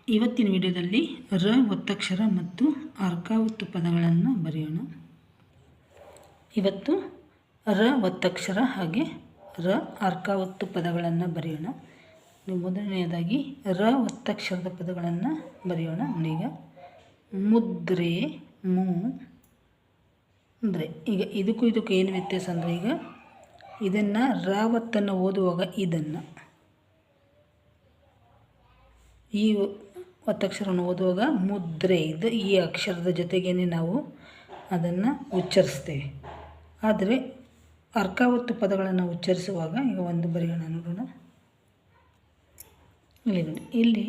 ಇವತ್ತಿನ ವಿಡಿಯೋದಲ್ಲಿ ರ ಒತ್ತಕ್ಷರ ಮತ್ತು ಅರ್ಕ ಒತ್ತು ಪದಗಳನ್ನು ಬರೆಯೋಣ. ಇವತ್ತು ರ ಒತ್ತಕ್ಷರ ಹಾಗೆ ರ ಅರ್ಕ ಒತ್ತು ಪದಗಳನ್ನು ಬರೆಯೋಣ. ಮೊದಲನೆಯದಾಗಿ ರ ಒತ್ತಕ್ಷರದ ಪದಗಳನ್ನು ಬರೆಯೋಣ. ಈಗ ಮುದ್ರೆ, ಅಂದರೆ ಈಗ ಇದಕ್ಕೂ ಏನು ವ್ಯತ್ಯಾಸ ಅಂದರೆ, ಈಗ ಇದನ್ನು ರ ಒತ್ತನ್ನು ಓದುವಾಗ ಇದನ್ನು ಈ ಒತ್ತಕ್ಷರವನ್ನು ಓದುವಾಗ ಮುದ್ರೆ ಇದು ಈ ಅಕ್ಷರದ ಜೊತೆಗೇ ನಾವು ಅದನ್ನು ಉಚ್ಚರಿಸ್ತೇವೆ. ಆದರೆ ಅರ್ಕ ಒತ್ತು ಪದಗಳನ್ನು ಉಚ್ಚರಿಸುವಾಗ ಈಗ ಒಂದು ಬರೆಯೋಣ, ನೋಡೋಣ. ಇಲ್ಲಿ ನೋಡಿ, ಇಲ್ಲಿ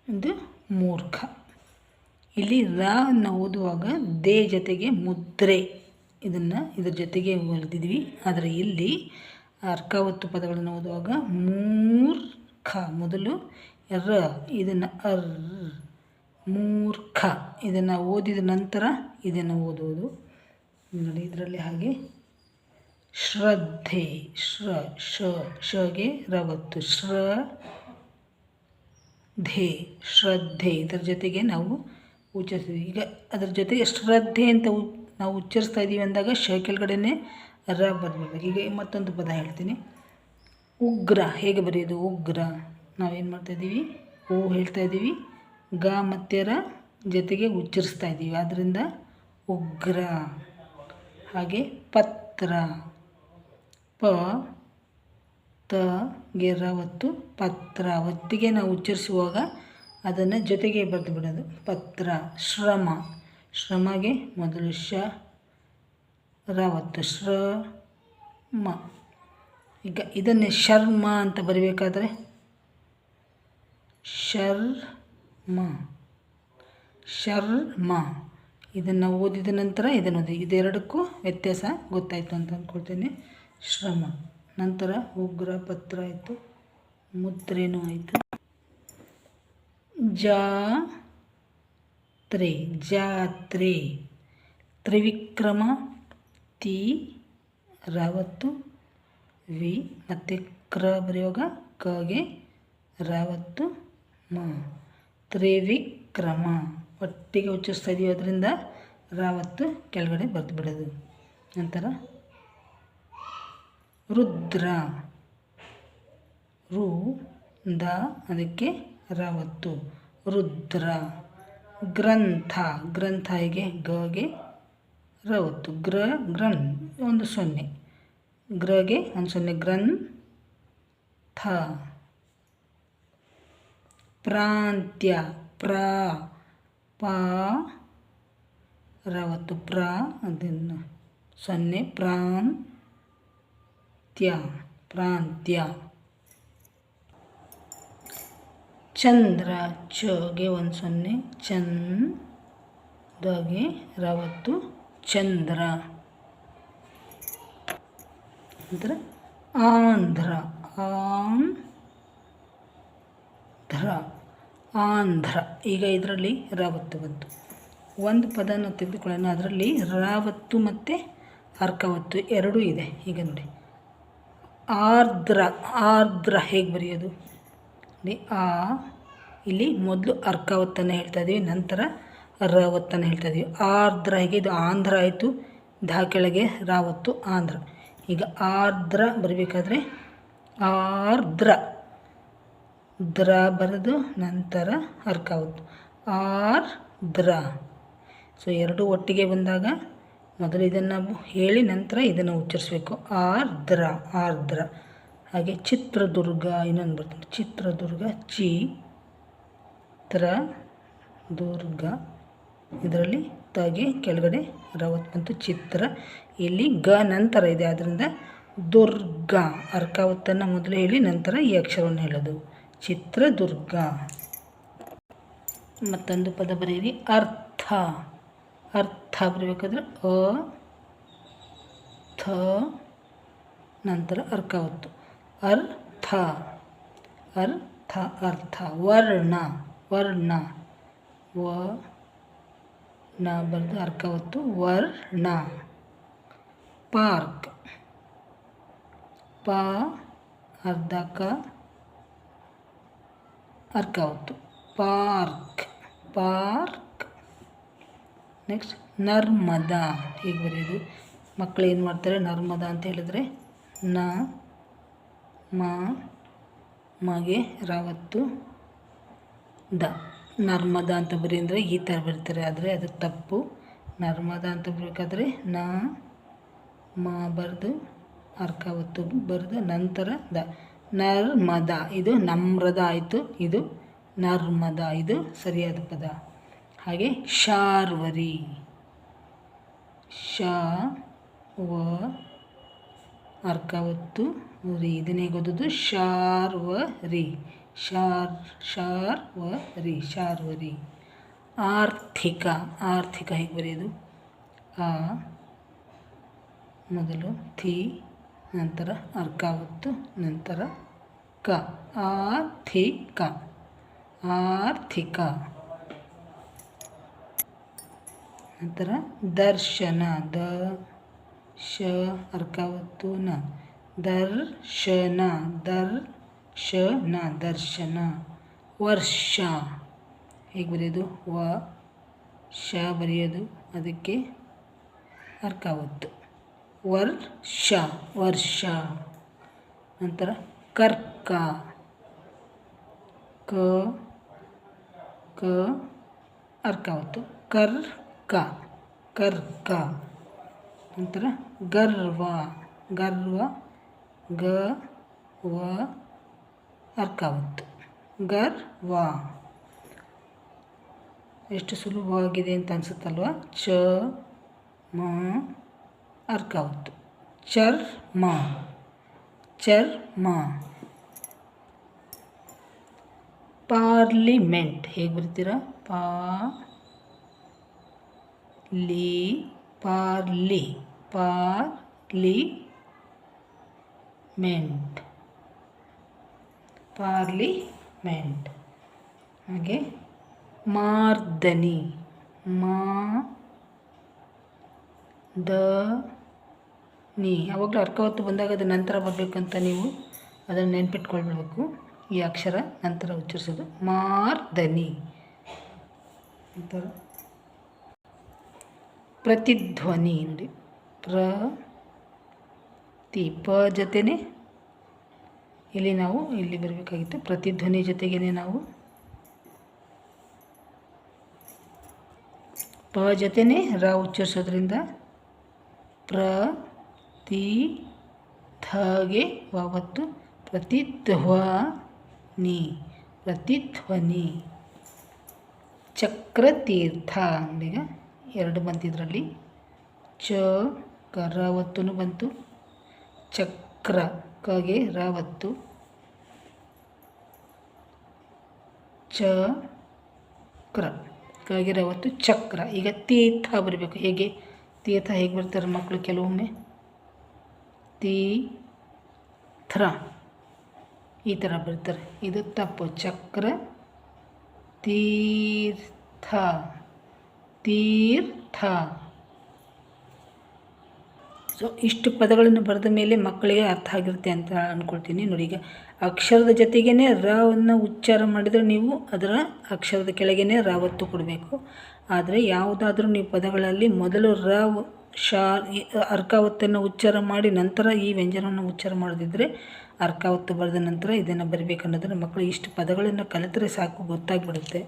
ಒಂದು ಮೂರ್ಖ. ಇಲ್ಲಿ ರ ಅನ್ನು ಓದುವಾಗ ದೇ ಜೊತೆಗೆ ಮುದ್ರೆ ಇದರ ಜೊತೆಗೆ ಬರೆದಿದ್ವಿ. ಆದರೆ ಇಲ್ಲಿ ಅರ್ಕ ಒತ್ತು ಪದಗಳನ್ನು ಓದುವಾಗ ಮೂರ್ಖ, ಮೊದಲು ರ ಇದನ್ನು ಮೂರ್ಖ ಇದನ್ನು ಓದಿದ ನಂತರ ಇದನ್ನು ಓದುವುದು ನೋಡಿ. ಇದರಲ್ಲಿ ಹಾಗೆ ಶ್ರದ್ಧೆ, ಶಗೆ ರ ಒತ್ತು, ಶ್ರದ್ಧೆ ಇದರ ಜೊತೆಗೆ ನಾವು ಉಚ್ಚರಿಸ್ತೀವಿ. ಈಗ ಅದರ ಜೊತೆಗೆ ಶ್ರದ್ಧೆ ಅಂತ ನಾವು ಉಚ್ಚರಿಸ್ತಾ ಇದ್ದೀವಿ ಅಂದಾಗ ಶ ಕೆಳಗಡೆನೆ ರ ಬರಬೇಕು. ಈಗ ಮತ್ತೊಂದು ಪದ ಹೇಳ್ತೀನಿ. ಉಗ್ರ ಹೇಗೆ ಬರೆಯೋದು? ಉಗ್ರ ನಾವೇನು ಮಾಡ್ತಾಯಿದ್ದೀವಿ, ಓ ಹೇಳ್ತಾ ಇದ್ದೀವಿ, ಗ ಮತ್ತು ರ ಜೊತೆಗೆ ಉಚ್ಚರಿಸ್ತಾ ಇದ್ದೀವಿ, ಆದ್ದರಿಂದ ಉಗ್ರ. ಹಾಗೆ ಪತ್ರ, ಪ ತ ಗೆ ರ ಒತ್ತು, ಪತ್ರ ಒತ್ತಿಗೆ ನಾವು ಉಚ್ಚರಿಸುವಾಗ ಅದನ್ನು ಜೊತೆಗೆ ಬರೆದು ಬಿಡೋದು, ಪತ್ರ. ಶ್ರಮ, ಶ್ರಮಗೆ ಮೊದಲು ಶ ರ ಒತ್ತು, ಶ್ರಮ. ಈಗ ಇದನ್ನೇ ಶರ್ಮ ಅಂತ ಬರೀಬೇಕಾದ್ರೆ ಶರ್ಮ ಇದನ್ನು ಓದಿದ ನಂತರ ಇದನ್ನು ಓದಿ, ಇದೆರಡಕ್ಕೂ ವ್ಯತ್ಯಾಸ ಗೊತ್ತಾಯಿತು ಅಂತ ಅಂದ್ಕೊಳ್ತೇನೆ. ಶ್ರಮ ನಂತರ ಉಗ್ರ, ಪತ್ರ ಆಯಿತು, ಮುದ್ರೇನೂ ಆಯಿತು. ಜಾತ್ರೆ, ತ್ರಿವಿಕ್ರಮ, ತಿ ರ ಒತ್ತು, ವಿ ಮತ್ತು ಕ್ರ ಬರೆಯುವಾಗ ಕಗೆ ರ ಒತ್ತು, ಮ, ತ್ರಿವಿಕ್ರಮ ಒಟ್ಟಿಗೆ ಉಚ್ಚರಿಸ್ತಾ ಇದೀವಿ, ಅದರಿಂದ ರ ಒತ್ತು ಕೆಳಗಡೆ ಬರೆದು ಬಿಡೋದು. ನಂತರ ರುದ್ರ, ರು ದ ಅದಕ್ಕೆ ರ ಒತ್ತು, ರುದ್ರ. ಗ್ರಂಥ ಹೀಗೆ ಗೆ ರ ಒತ್ತು, ಗ್ರನ್ ಒಂದು ಸೊನ್ನೆ, ಗ್ರಗೆ ಒಂದು ಸೊನ್ನೆ, ಗ್ರಂಥ. ಪ್ರಾಂತ್ಯ, ಪ ರ ಒತ್ತು, ಅದನ್ನು ಸೊನ್ನೆ, ಪ್ರಾಂತ್ಯ. ಚಂದ್ರ, ಚಗೆ ಒಂದು ಸೊನ್ನೆ, ಚಂದಗೆ ರ ಒತ್ತು, ಚಂದ್ರ. ನಂತರ ಆಂಧ್ರ. ಈಗ ಇದರಲ್ಲಿ ರ ಒತ್ತು ಬಂತು. ಒಂದು ಪದನ ತೆಗೆದುಕೊಳ್ಳೋಣ, ಅದರಲ್ಲಿ ರ ಒತ್ತು ಮತ್ತು ಅರ್ಕ ಒತ್ತು ಎರಡೂ ಇದೆ. ಈಗ ನೋಡಿ, ಆರ್ದ್ರ ಹೇಗೆ ಬರೆಯೋದು? ಇಲ್ಲಿ ಮೊದಲು ಅರ್ಕ ಒತ್ತನ್ನು ಹೇಳ್ತಾ ಇದ್ದೀವಿ, ನಂತರ ರ ಒತ್ತನ್ನು ಹೇಳ್ತಾ ಇದ್ದೀವಿ. ಆರ್ದ್ರ ಹೇಗೆ, ಇದು ಆಂಧ್ರ ಆಯಿತು, ಧ ಕೆಳಗೆ ರ ಒತ್ತು, ಆಂಧ್ರ. ಈಗ ಆರ್ದ್ರ ಬರಬೇಕಾದ್ರೆ ಆರ್ದ್ರ ದ್ರ ಬರೆದು ನಂತರ ಅರ್ಕ ಒತ್ತು, ಆರ್ದ್ರ. ಸೊ ಎರಡೂ ಒಟ್ಟಿಗೆ ಬಂದಾಗ ಮೊದಲು ಇದನ್ನು ಹೇಳಿ ನಂತರ ಇದನ್ನು ಉಚ್ಚರಿಸಬೇಕು, ಆರ್ದ್ರ. ಹಾಗೆ ಚಿತ್ರದುರ್ಗ ಇನ್ನೊಂದು ಬರ್ತದೆ, ಚಿತ್ರದುರ್ಗ, ದುರ್ಗ ಇದರಲ್ಲಿ ತಗೆ ಕೆಳಗಡೆ ರ ಒತ್ತು ಬಂತು, ಚಿತ್ರ. ಇಲ್ಲಿ ಗ ನಂತರ ಇದೆ, ಆದ್ದರಿಂದ ದುರ್ಗ. ಅರ್ಕ ಒತ್ತನ್ನು ಮೊದಲು ಹೇಳಿ ನಂತರ ಈ ಅಕ್ಷರವನ್ನು ಹೇಳೋದು, ಚಿತ್ರದುರ್ಗ. ಮತ್ತೊಂದು ಪದ ಬರೆಯಿರಿ, ಅರ್ಥ ಬರಬೇಕಾದ್ರೆ ನಂತರ ಅರ್ಕ ಒತ್ತು, ಅರ್ಥ. ವರ್ಣ ನ ಬರೆದು ಅರ್ಕ ಒತ್ತು, ವರ್ಣ. ಪಾರ್ಕ್, ಪ ಅರ್ಧ ಕ ಅರ್ಕ ಒತ್ತು ಪಾರ್ಕ್ ಪಾರ್ಕ್. ನೆಕ್ಸ್ಟ್ ನರ್ಮದಾ ಹೀಗೆ ಬರೆಯೋದು. ಮಕ್ಕಳು ಏನು ಮಾಡ್ತಾರೆ, ನರ್ಮದಾ ಅಂತ ಹೇಳಿದ್ರೆ ನ ಮಗೆ ರಾವತ್ತು ದ ನರ್ಮದಾ ಅಂತ ಬರೀ ಅಂದರೆ ಈ ಥರ ಬರೀತಾರೆ, ಆದರೆ ಅದು ತಪ್ಪು. ನರ್ಮದಾ ಅಂತ ಬರಬೇಕಾದ್ರೆ ನ ಮ ಬರೆದು ಅರ್ಕ ಒತ್ತು ಬರೆದು ನಂತರ ದ ನರ್ಮದಾ. ಇದು ನಮ್ರದ ಆಯಿತು, ಇದು ನರ್ಮದಾ, ಇದು ಸರಿಯಾದ ಪದ. ಹಾಗೆ ಶಾರ್ವರಿ ಶ ವ ಅರ್ಕ ಒತ್ತು ರಿ, ಇದನ್ನೇ ಓದೋದು ಶಾರ್ವರಿ ಶಾರ್ವರಿ ಶಾರ್ವರಿ. ಆರ್ಥಿಕ ಆರ್ಥಿಕ ಹೇಗೆ ಬರೆಯೋದು, ಆ ಮೊದಲು ಥಿ ನಂತರ ಅರ್ಕ ಒತ್ತು ನಂತರ ಕ ಆರ್ಥಿಕ ಆರ್ಥಿಕ. ನಂತರ ದರ್ಶನ ದ ಶ ಅರ್ಕ ಒತ್ತು ನ ದರ್ಶನ ದರ್ಶನ ದರ್ಶನ. ವರ್ಷ ಹೇಗೆ ಬರೆಯೋದು, ವ ಶ ಬರೆಯೋದು, ಅದಕ್ಕೆ ಅರ್ಕ ಒತ್ತು ವರ್ಷ ವರ್ಷ. ನಂತರ ಕರ್ಕ ಕ ಕ ಅರ್ಕ ಒತ್ತು ಕರ್ಕ ಕರ್ಕ. ನಂತರ ಗರ್ವ ಗರ್ವ ಗ ವ ಅರ್ಕ ಒತ್ತು ಗರ್ವ. ಎಷ್ಟು ಸುಲಭವಾಗಿದೆ ಅಂತ ಅನಿಸುತ್ತಲ್ವ. ಚ ಮ ಅರ್ಕ ಒತ್ತು ಚರ್ಮ ಚರ್ಮ. ಪಾರ್ಲಿಮೆಂಟ್ ಹೇಗೆ ಬರ್ತೀರಾ, ಪಾರ್ಲಿ ಪಾರ್ಲಿಮೆಂಟ್ ಪಾರ್ಲಿಮೆಂಟ್. ಹಾಗೆ ಮಾರ್ದನಿ ಮಾ ದ ನೀ. ಯಾವಾಗಲೂ ಅರ್ಕ ಒತ್ತು ಬಂದಾಗ ಅದು ನಂತರ ಬರಬೇಕಂತ ನೀವು ಅದನ್ನು ನೆನ್ಪಿಟ್ಕೊಳ್ಬೇಕು. ಈ ಅಕ್ಷರ ನಂತರ ಉಚ್ಚರಿಸೋದು ಮಾರ್ದನಿ. ನಂತರ ಪ್ರತಿಧ್ವನಿ ನೋಡಿ, ಪ ಜೊತೆನೆ ಇಲ್ಲಿ ನಾವು ಇಲ್ಲಿ ಬರಬೇಕಾಗಿತ್ತು. ಪ್ರತಿಧ್ವನಿ ಜೊತೆಗೇ ನಾವು ಪ ಜೊತೆನೆ ರ ಉಚ್ಚರಿಸೋದ್ರಿಂದ ಥಗೆ ವಾವತ್ತು ಪ್ರತಿಧ್ವನಿ ಪ್ರತಿಧ್ವನಿ. ಚಕ್ರತೀರ್ಥ ಈಗ ಎರಡು ಬಂತಿದ್ರಲ್ಲಿ, ಚ ಕ ರಾವತ್ತೂ ಬಂತು, ಚಕ್ರ ಕಗೆ ರಾವತ್ತು, ಚಕ್ರ ಕಗೆ ರಾವತ್ತು ಚಕ್ರ. ಈಗ ತೀರ್ಥ ಬರಬೇಕು. ಹೇಗೆ ತೀರ್ಥ ಹೇಗೆ ಬರ್ತಾರೆ ಮಕ್ಕಳು ಕೆಲವೊಮ್ಮೆ, ತೀರ್ಥ ಈ ಥರ ಬರ್ತಾರೆ, ಇದು ತಪ್ಪು. ಚಕ್ರ ತೀರ್ಥ ತೀರ್ಥ. ಸೊ ಇಷ್ಟು ಪದಗಳನ್ನು ಬರೆದ ಮೇಲೆ ಮಕ್ಕಳಿಗೆ ಅರ್ಥ ಆಗಿರುತ್ತೆ ಅಂತ ಅಂದ್ಕೊಳ್ತೀನಿ. ನೋಡಿ, ಈಗ ಅಕ್ಷರದ ಜೊತೆಗೇ ರವನ್ನು ಉಚ್ಚಾರ ಮಾಡಿದರೆ ನೀವು ಅದರ ಅಕ್ಷರದ ಕೆಳಗೇ ರಾವತ್ತು ಕೊಡಬೇಕು. ಆದರೆ ಯಾವುದಾದ್ರೂ ನೀವು ಪದಗಳಲ್ಲಿ ಮೊದಲು ರ ಶ ಅರ್ಕ ಒತ್ತನ್ನು ಉಚ್ಚಾರ ಮಾಡಿ ನಂತರ ಈ ವ್ಯಂಜನವನ್ನು ಉಚ್ಚಾರ ಮಾಡೋದಿದ್ದರೆ ಅರ್ಕ ಒತ್ತು ಬರೆದ ನಂತರ ಇದನ್ನು ಬರಬೇಕನ್ನೋದನ್ನು ಮಕ್ಕಳು ಇಷ್ಟು ಪದಗಳನ್ನು ಕಲಿತರೆ ಸಾಕು, ಗೊತ್ತಾಗ್ಬಿಡುತ್ತೆ.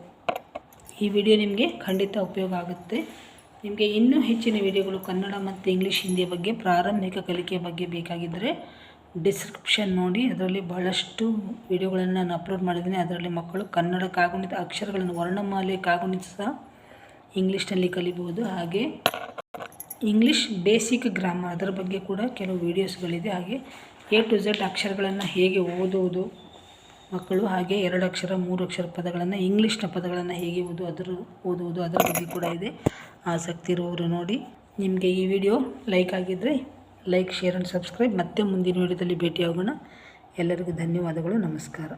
ಈ ವಿಡಿಯೋ ನಿಮಗೆ ಖಂಡಿತ ಉಪಯೋಗ ಆಗುತ್ತೆ. ನಿಮಗೆ ಇನ್ನೂ ಹೆಚ್ಚಿನ ವಿಡಿಯೋಗಳು ಕನ್ನಡ ಮತ್ತು ಇಂಗ್ಲೀಷ್ ಹಿಂದಿ ಬಗ್ಗೆ ಪ್ರಾರಂಭಿಕ ಕಲಿಕೆಯ ಬಗ್ಗೆ ಬೇಕಾಗಿದ್ದರೆ ಡಿಸ್ಕ್ರಿಪ್ಷನ್ ನೋಡಿ, ಅದರಲ್ಲಿ ಬಹಳಷ್ಟು ವಿಡಿಯೋಗಳನ್ನು ನಾನು ಅಪ್ಲೋಡ್ ಮಾಡಿದ್ದೀನಿ. ಅದರಲ್ಲಿ ಮಕ್ಕಳು ಕನ್ನಡ ಕಾಗುಣಿತ ಅಕ್ಷರಗಳನ್ನು ವರ್ಣಮಾಲೆ ಕಾಗುಣಿತ ಸಹ ಇಂಗ್ಲೀಷ್ನಲ್ಲಿ ಕಲಿಬಹುದು. ಹಾಗೆ ಇಂಗ್ಲೀಷ್ ಬೇಸಿಕ್ ಗ್ರಾಮರ್ ಅದರ ಬಗ್ಗೆ ಕೂಡ ಕೆಲವು ವೀಡಿಯೋಸ್ಗಳಿದೆ. ಹಾಗೆ A to Z ಅಕ್ಷರಗಳನ್ನು ಹೇಗೆ ಓದುವುದು ಮಕ್ಕಳು, ಹಾಗೆ 2 ಅಕ್ಷರ 3 ಅಕ್ಷರ ಪದಗಳನ್ನು ಇಂಗ್ಲೀಷ್ನ ಪದಗಳನ್ನು ಹೇಗೆ ಓದುವುದು ಅದರ ಬಗ್ಗೆ ಕೂಡ ಇದೆ. ಆಸಕ್ತಿ ಇರುವವರು ನೋಡಿ. ನಿಮಗೆ ಈ ವಿಡಿಯೋ ಲೈಕ್ ಆಗಿದ್ದರೆ ಲೈಕ್, ಶೇರ್ ಆ್ಯಂಡ್ ಸಬ್ಸ್ಕ್ರೈಬ್. ಮತ್ತೆ ಮುಂದಿನ ವಿಡಿಯೋದಲ್ಲಿ ಭೇಟಿಯಾಗೋಣ. ಎಲ್ಲರಿಗೂ ಧನ್ಯವಾದಗಳು. ನಮಸ್ಕಾರ.